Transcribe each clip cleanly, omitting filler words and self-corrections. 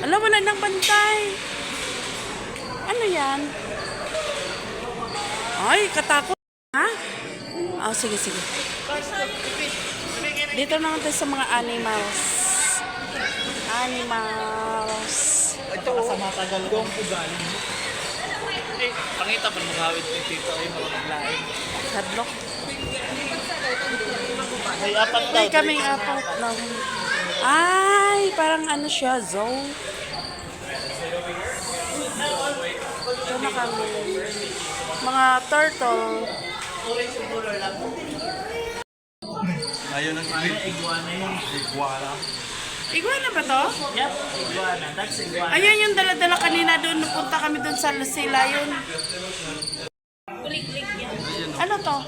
Alam, wala nang bantay. Ano yan? Ay, katakot. Ha? Oh, sige, sige. Dito naman tayo sa mga animals. Animals. Ito sa matagal kong ugali mo. Eh, pangita pa maghawid ng tito ay mga maglain. Hadlock. Ay, apat daw. Ay, kaming apat na. Ay, parang ano siya, zoo. Ito na kami. Mga turtle. Ayaw ng iguana yun. Iguana. Iguana ba to? Yep, iguana. That's iguana. Ayun yung dala-dala kanina doon. Napunta kami doon sa sila yun. Ano to?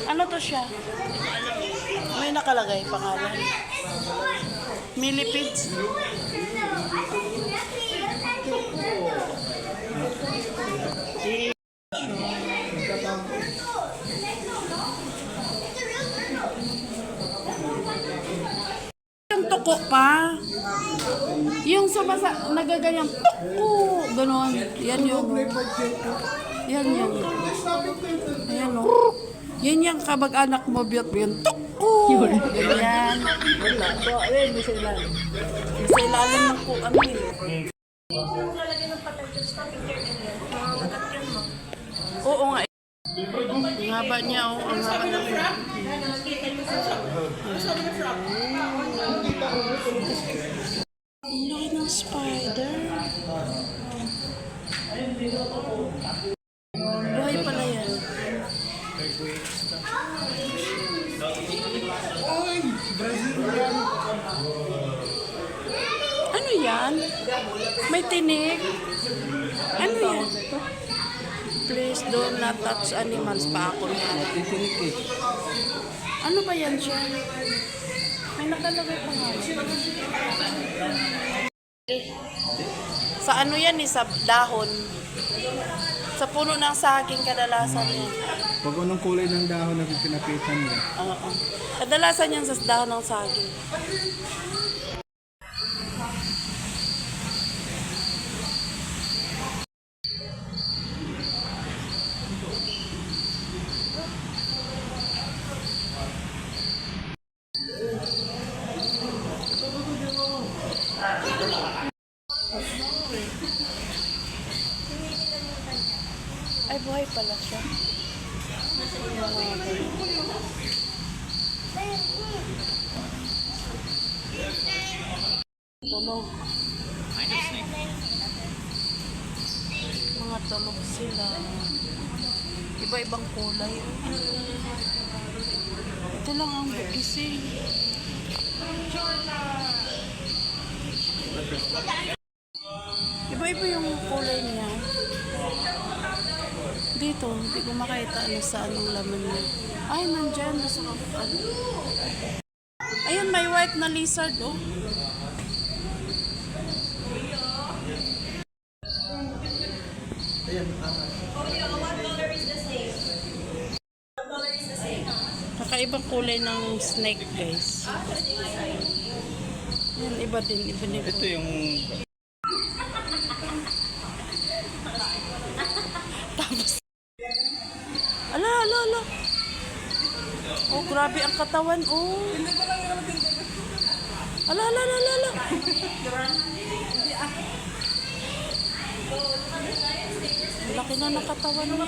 Ano to siya? May nakalagay pangalan. Millipedes. Yung tuko pa. Yung sa basa, nagaganyang tuko. Ganon. Yan yun. Yan yan. Ayan o. Yan yung kabag-anak mo, biyot mo yung tuko. Ganyan. Wala. So, ayun, may sa ilalim. May sa ilalim ng po, ano eh. Oo nga. Ang haba niya, oh. Ang haba na po. Ang laki ng spider. Buhay pala yan. Ano yan? May tinik. Ano yan? Please do not touch animals pa ako yan. Ano ba yan siya? May nakalagay pa nga. Sa ano yan eh, sa dahon. Sa puno ng saging kadalasan yan. Pag anong kulay ng dahon na pinapitan mo? Oo. Kadalasan yan sa dahon ng saging. Ay, buhay pala siya. Tulog. Mga tulog sila. Iba-ibang kulay. Ito lang ang gising. Iba-iba yung kulay niya. Dito, hindi ko makita ano sa anong laman niya. Ay, nandyan. Nasa kapukan. Ayun, may white na lizard, oh. Kakaibang kulay ng snake, guys. Yan, iba din. Iba din. Ito yung... Tapos, ala, ala, ala. Oh, grabe ang katawan, oh. Ala, ala, ala, ala, ala. Laki na ng katawan niya.